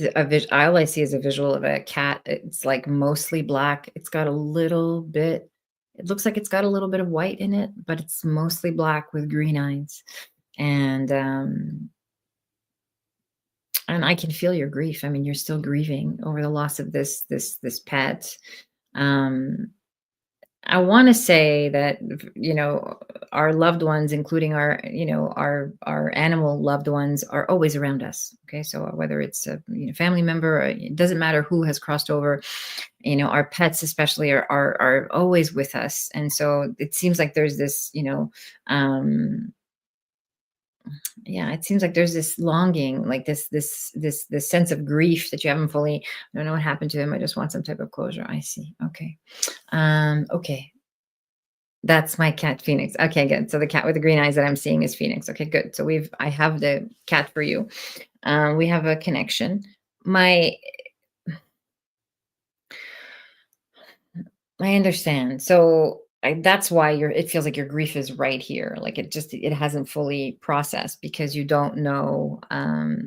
all I see is a visual of a cat. It's like mostly black. It's got a little bit, it looks like it's got a little bit of white in it, but it's mostly black with green eyes. And I can feel your grief. I mean, you're still grieving over the loss of this pet. I want to say that, our loved ones, including our animal loved ones, are always around us. Okay, so whether it's a family member, it doesn't matter who has crossed over. Our pets especially are always with us, and so it seems like there's this, yeah, it seems like there's this longing, like this sense of grief that you haven't fully. I don't know what happened to him. I just want some type of closure. I see. Okay. Okay. That's my cat Phoenix. Okay, good. So the cat with the green eyes that I'm seeing is Phoenix. Okay, good. So I have the cat for you. We have a connection. I understand. So that's why it feels like your grief is right here. Like it hasn't fully processed because you don't know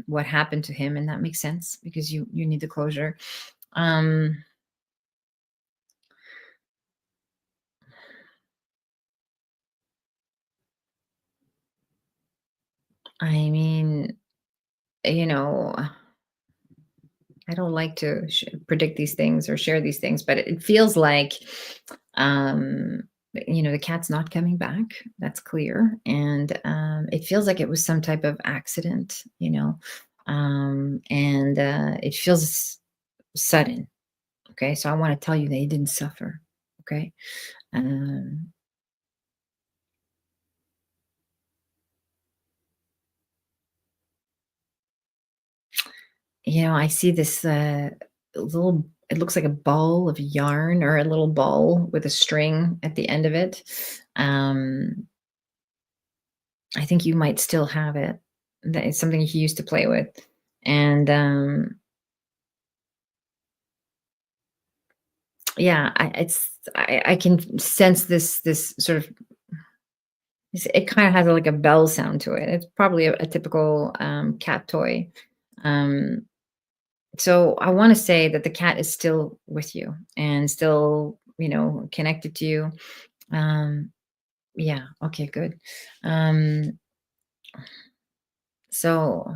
what happened to him, and that makes sense because you need the closure. I mean, I don't like to predict these things or share these things, but it feels like, um, the cat's not coming back. That's clear. And it feels like it was some type of accident, and it feels sudden. Okay. So I want to tell you they didn't suffer. Okay. Um, I see this little, it looks like a ball of yarn or a little ball with a string at the end of it. Um, I think you might still have it. That is something he used to play with. And yeah, I can sense this sort of, it kind of has like a bell sound to it. It's probably a typical cat toy. Um, so I want to say that the cat is still with you and still, connected to you. Um, yeah, okay, good. Um, so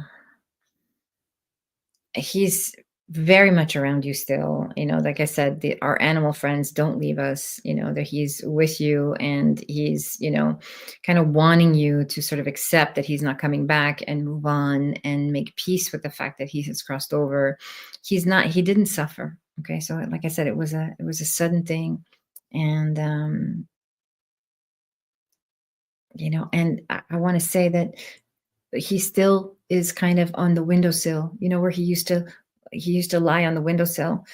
he's very much around you still. Like I said, our animal friends don't leave us. That he's with you, and he's, kind of wanting you to sort of accept that he's not coming back and move on and make peace with the fact that he has crossed over. He didn't suffer. Okay, so like I said, it was a sudden thing. And and I want to say that he still is kind of on the windowsill, where he used to lie on the windowsill.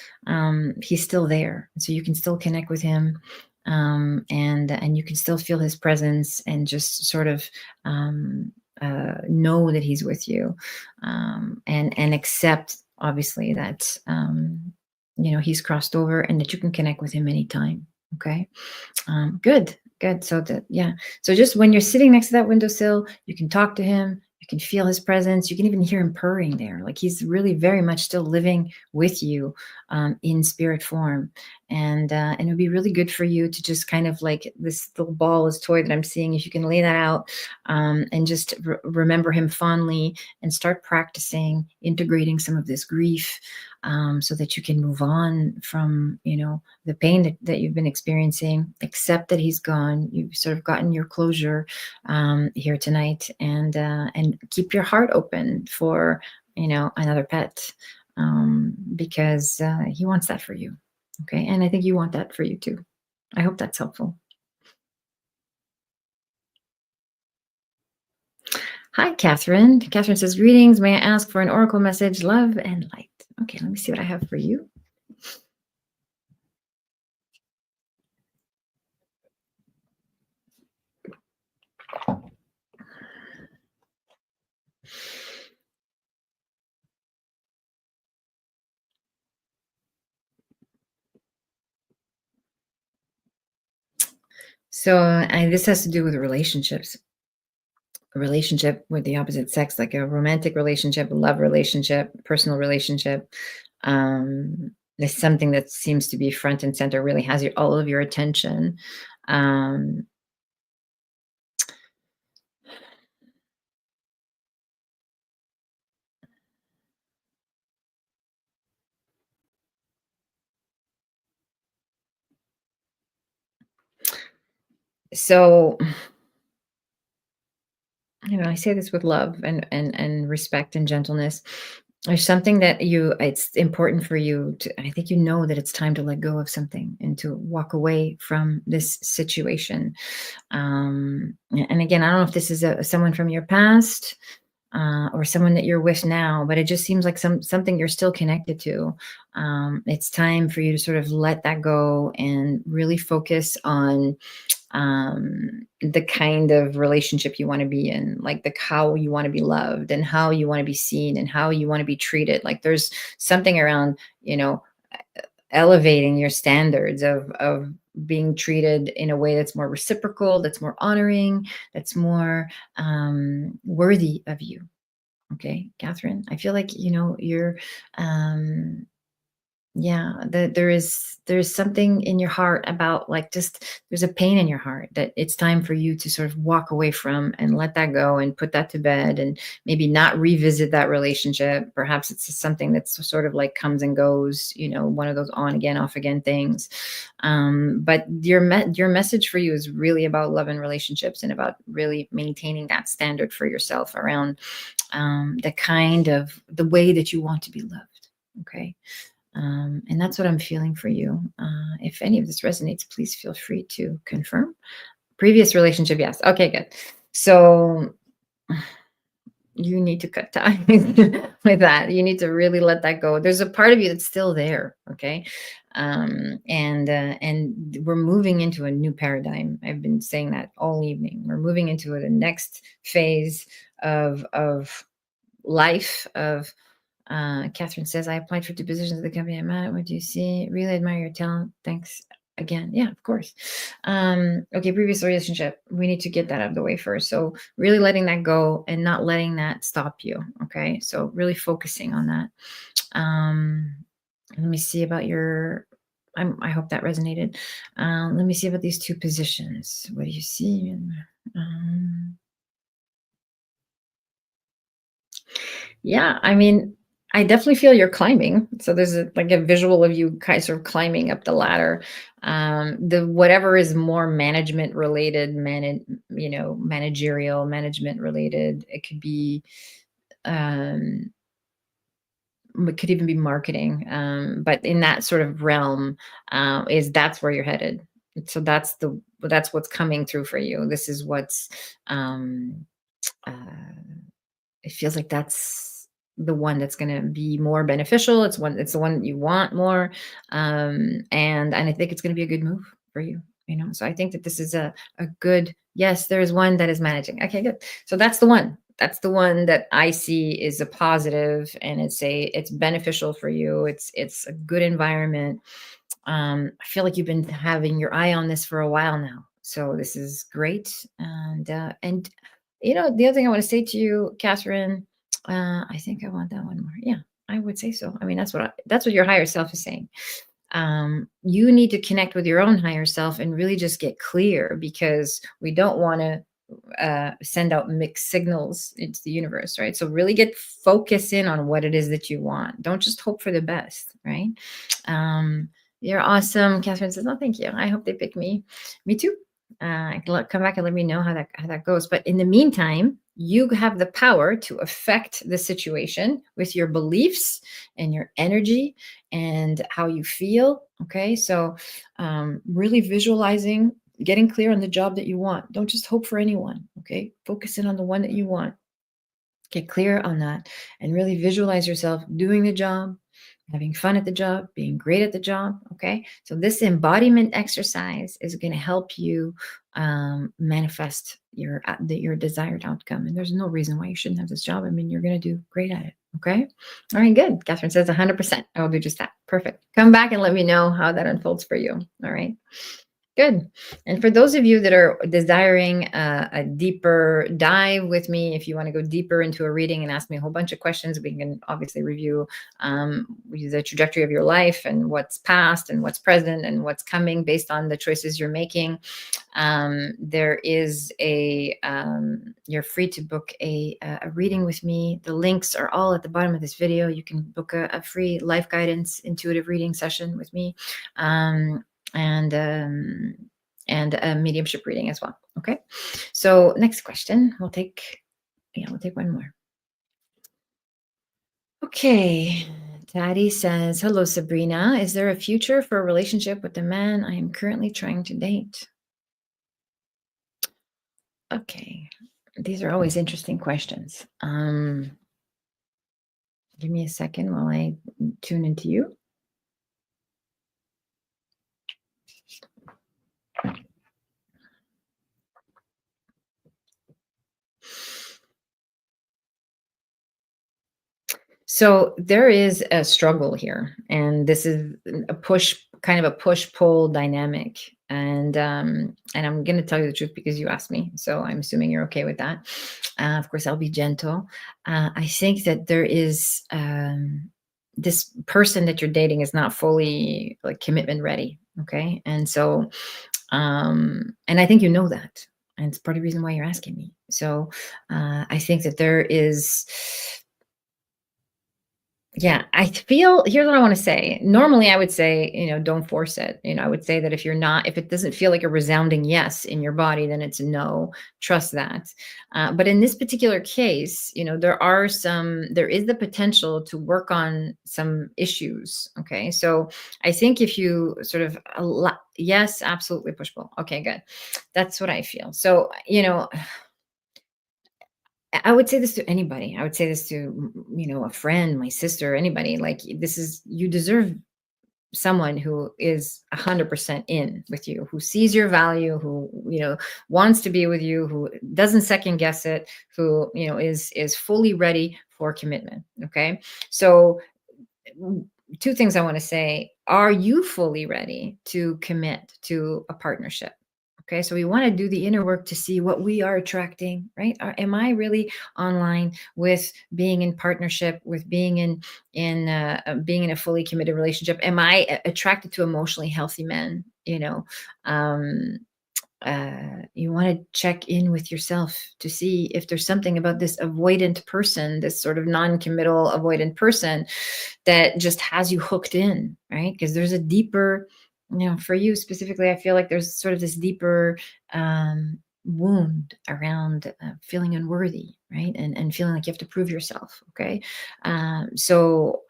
He's still there, so you can still connect with him, and you can still feel his presence, and just sort of know that he's with you, and accept, obviously, that he's crossed over, and that you can connect with him anytime. Okay. Good, good. So that, yeah. So just when you're sitting next to that windowsill, you can talk to him. You can feel his presence. You can even hear him purring there. Like he's really very much still living with you, in spirit form. And it would be really good for you to just kind of like this little ball, this toy that I'm seeing. If you can lay that out, and just remember him fondly, and start practicing integrating some of this grief, so that you can move on from the pain that you've been experiencing. Accept that he's gone. You've sort of gotten your closure, here tonight, and keep your heart open for another pet, because he wants that for you. Okay, and I think you want that for you too. I hope that's helpful. Hi, Catherine. Catherine says, "Greetings. May I ask for an oracle message? Love and light." Okay, let me see what I have for you. So, this has to do with relationships. A relationship with the opposite sex, like a romantic relationship, a love relationship, personal relationship. There's something that seems to be front and center, really has all of your attention. Um, so, I say this with love and respect and gentleness. There's something that it's important for you to, I think that it's time to let go of something and to walk away from this situation. And again, I don't know if this is someone from your past, or someone that you're with now, but it just seems like something you're still connected to. It's time for you to sort of let that go and really focus on the kind of relationship you want to be in, like the how you want to be loved and how you want to be seen and how you want to be treated. Like there's something around, elevating your standards of being treated in a way that's more reciprocal, that's more honoring, that's more worthy of you. Okay, Catherine, I feel like you're um yeah, there's something in your heart about, like, just there's a pain in your heart that it's time for you to sort of walk away from and let that go and put that to bed, and maybe not revisit that relationship. Perhaps it's just something that's sort of like comes and goes, one of those on again, off again things. But your message for you is really about love and relationships, and about really maintaining that standard for yourself around the way that you want to be loved. Okay. And that's what I'm feeling for you. If any of this resonates, please feel free to confirm. Previous relationship, yes. Okay, good. So You need to cut ties with that. You need to really let that go. There's a part of you that's still there, okay? And we're moving into a new paradigm. I've been saying that all evening. We're moving into the next phase of life. Of Catherine says, I applied for 2 positions at the company I'm at. What do you see? Really admire your talent. Thanks again. Yeah, of course. Okay, previous relationship. We need to get that out of the way first. So really letting that go and not letting that stop you. Okay. So really focusing on that. Um, let me see about your I hope that resonated. Let me see about these 2 positions. What do you see? Um, Yeah, I mean, I definitely feel you're climbing. So there's like a visual of you kind of sort of climbing up the ladder. The whatever is more management related, managerial management related. Um, it could even be marketing. But in that sort of realm, that's where you're headed. So that's what's coming through for you. This is what's um, uh, it feels like that's the one that's going to be more beneficial. It's the one that you want more. And I think it's going to be a good move for you, so I think that this is a good, yes, there's one that is managing. Okay, good. So that's the one that I see is a positive, and it's beneficial for you. It's a good environment. I feel like you've been having your eye on this for a while now. So this is great. And the other thing I want to say to you, Catherine, I think I want that one more. Yeah, I would say so. I mean, that's what your higher self is saying. You need to connect with your own higher self and really just get clear, because we don't want to send out mixed signals into the universe, right? So really focus in on what it is that you want. Don't just hope for the best, right? Um, you're awesome. Catherine says, "Oh, thank you. I hope they pick me. Me too. Come back and let me know how that goes. But in the meantime, you have the power to affect the situation with your beliefs and your energy and how you feel. Okay, so really visualizing, getting clear on the job that you want. Don't just hope for anyone. Okay, focus in on the one that you want. Get clear on that and really visualize yourself doing the job, having fun at the job, being great at the job. Okay. So, this embodiment exercise is going to help you manifest your desired outcome. And there's no reason why you shouldn't have this job. I mean, you're going to do great at it. Okay. All right. Good. Catherine says 100%. I will do just that. Perfect. Come back and let me know how that unfolds for you. All right. Good. And for those of you that are desiring a deeper dive with me, if you want to go deeper into a reading and ask me a whole bunch of questions, we can obviously review the trajectory of your life and what's past and what's present and what's coming based on the choices you're making. There is you're free to book a reading with me. The links are all at the bottom of this video. You can book a free life guidance intuitive reading session with me. And a mediumship reading as well. Okay. So next question, we'll take one more. Okay. Daddy says, hello, Sabrina. Is there a future for a relationship with the man I am currently trying to date? Okay. These are always interesting questions. Give me a second while I tune into you. So there is a struggle here, and this is kind of a push-pull dynamic. And I'm going to tell you the truth because you asked me, so I'm assuming you're okay with that. Of course, I'll be gentle. I think that there is this person that you're dating is not fully like commitment ready. Okay, and so and I think you know that, and it's part of the reason why you're asking me. So I think that there is. Yeah, I feel here's what I want to say. Normally, I would say, don't force it. I would say that if it doesn't feel like a resounding yes in your body, then it's a no. Trust that. But in this particular case, there is the potential to work on some issues. Okay. So I think if you sort of, yes, absolutely push pull. Okay, good. That's what I feel. So, I would say this to anybody. I would say this to, a friend, my sister, anybody. Like, you deserve someone who is 100% in with you, who sees your value, who, wants to be with you, who doesn't second guess it, who, is fully ready for commitment. Okay. So, two things I want to say. Are you fully ready to commit to a partnership? Okay, so we want to do the inner work to see what we are attracting, right? Am I really online with being in partnership, with being being in a fully committed relationship? Am I attracted to emotionally healthy men? Um, you want to check in with yourself to see if there's something about this avoidant person, this sort of non-committal avoidant person, that just has you hooked in, right? Because there's a deeper, for you specifically, I feel like there's sort of this deeper wound around feeling unworthy, right? And feeling like you have to prove yourself. Okay. So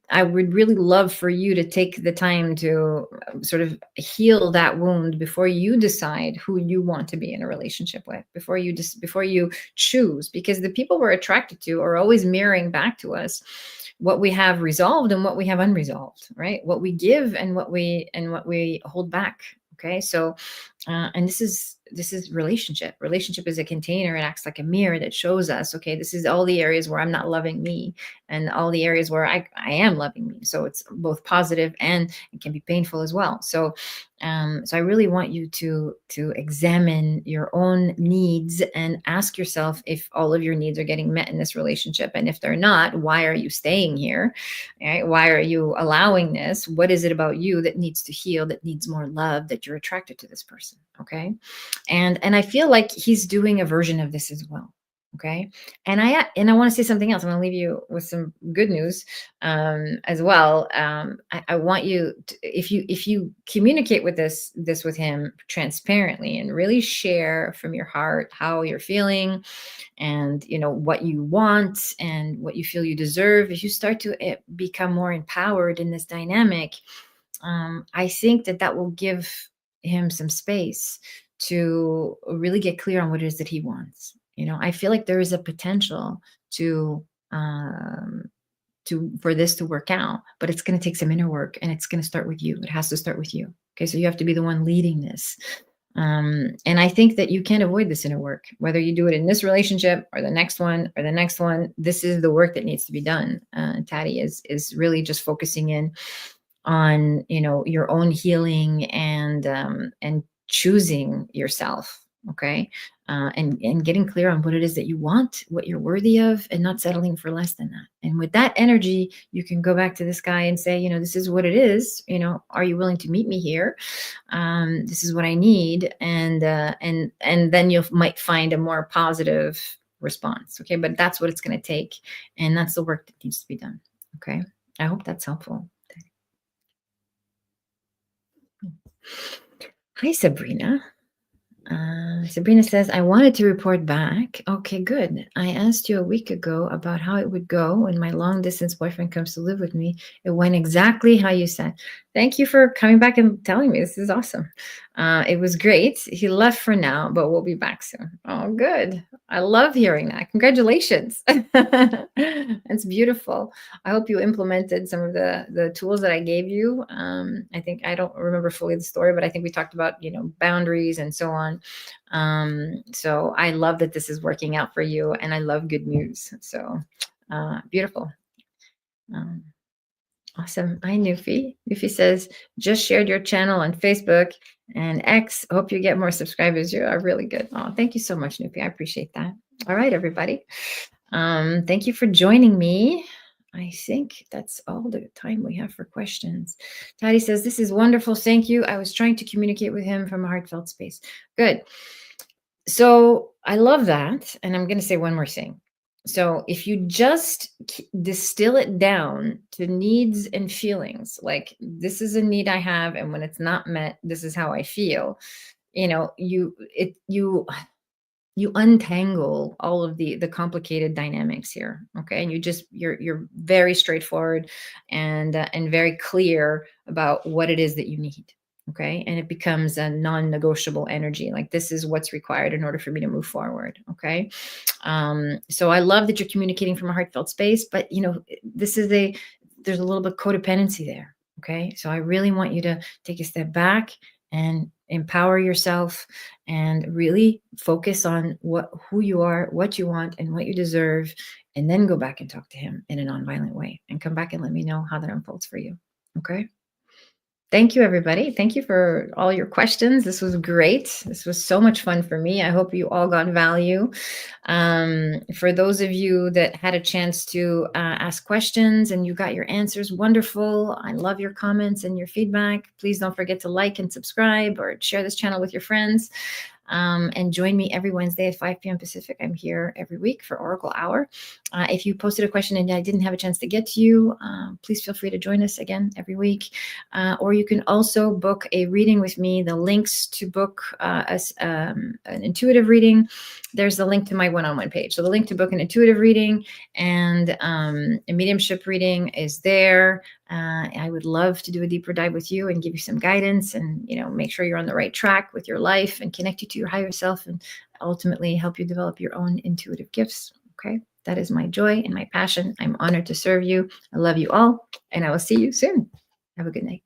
I would really love for you to take the time to sort of heal that wound before you decide who you want to be in a relationship with, before you choose, because the people we're attracted to are always mirroring back to us what we have resolved and what we have unresolved, right? What we give and what we hold back. Okay. So and this is relationship is a container. It acts like a mirror that shows us, okay, this is all the areas where I'm not loving me, and all the areas where I am loving me. So it's both positive and it can be painful as well. So so I really want you to examine your own needs and ask yourself if all of your needs are getting met in this relationship, and if they're not, why are you staying here? Right? Why are you allowing this? What is it about you that needs to heal, that needs more love, that you're attracted to this person? Okay. And I feel like he's doing a version of this as well. Okay. And I want to say something else. I'm going to leave you with some good news as well. I want you to, if you communicate with this with him transparently and really share from your heart how you're feeling, and what you want and what you feel you deserve, if you start to become more empowered in this dynamic, I think that will give him some space to really get clear on what it is that he wants. I feel like there is a potential to um, for this to work out, but it's going to take some inner work, and it's going to start with you. It has to start with you. Okay, so you have to be the one leading this. And I think that you can't avoid this inner work, whether you do it in this relationship or the next one or the next one. This is the work that needs to be done. Tati is really just focusing in on your own healing and choosing yourself. Okay. And getting clear on what it is that you want, what you're worthy of, and not settling for less than that. And with that energy, you can go back to this guy and say, this is what it is. Are you willing to meet me here? This is what I need. And then you might find a more positive response. Okay. But that's what it's going to take. And that's the work that needs to be done. Okay. I hope that's helpful. Hi, Sabrina. Sabrina says, I wanted to report back. Okay, good. I asked you a week ago about how it would go when my long distance boyfriend comes to live with me. It went exactly how you said. Thank you for coming back and telling me. This is awesome. It was great. He left for now, but we'll be back soon. Oh, good. I love hearing that. Congratulations. It's beautiful. I hope you implemented some of the tools that I gave you. I think I don't remember fully the story, but I think we talked about, boundaries and so on. So I love that this is working out for you, and I love good news. So beautiful. Awesome. Hi, Newfie. Newfie says, just shared your channel on Facebook and X. Hope you get more subscribers. You are really good. Oh, thank you so much, Newfie. I appreciate that. All right, everybody. Thank you for joining me. I think that's all the time we have for questions. Tati says, this is wonderful. Thank you. I was trying to communicate with him from a heartfelt space. Good. So I love that. And I'm going to say one more thing. So if you just distill it down to needs and feelings, like this is a need I have, and when it's not met, this is how I feel. You untangle all of the complicated dynamics here. Okay, and you're very straightforward and very clear about what it is that you need. Okay. And it becomes a non-negotiable energy. Like, this is what's required in order for me to move forward. Okay. So I love that you're communicating from a heartfelt space, but there's a little bit codependency there. Okay. So I really want you to take a step back and empower yourself and really focus on who you are, what you want, and what you deserve, and then go back and talk to him in a nonviolent way and come back and let me know how that unfolds for you. Okay. Thank you, everybody. Thank you for all your questions. This was great. This was so much fun for me. I hope you all got value. For those of you that had a chance to ask questions and you got your answers, wonderful. I love your comments and your feedback. Please don't forget to like and subscribe or share this channel with your friends. And join me every Wednesday at 5 p.m. Pacific. I'm here every week for Oracle Hour. If you posted a question and I didn't have a chance to get to you, please feel free to join us again every week. Or you can also book a reading with me. The links to book an intuitive reading, there's the link to my one-on-one page. So the link to book an intuitive reading and a mediumship reading is there. I would love to do a deeper dive with you and give you some guidance and, make sure you're on the right track with your life and connect you to your higher self and ultimately help you develop your own intuitive gifts. Okay. That is my joy and my passion. I'm honored to serve you. I love you all, and I will see you soon. Have a good night.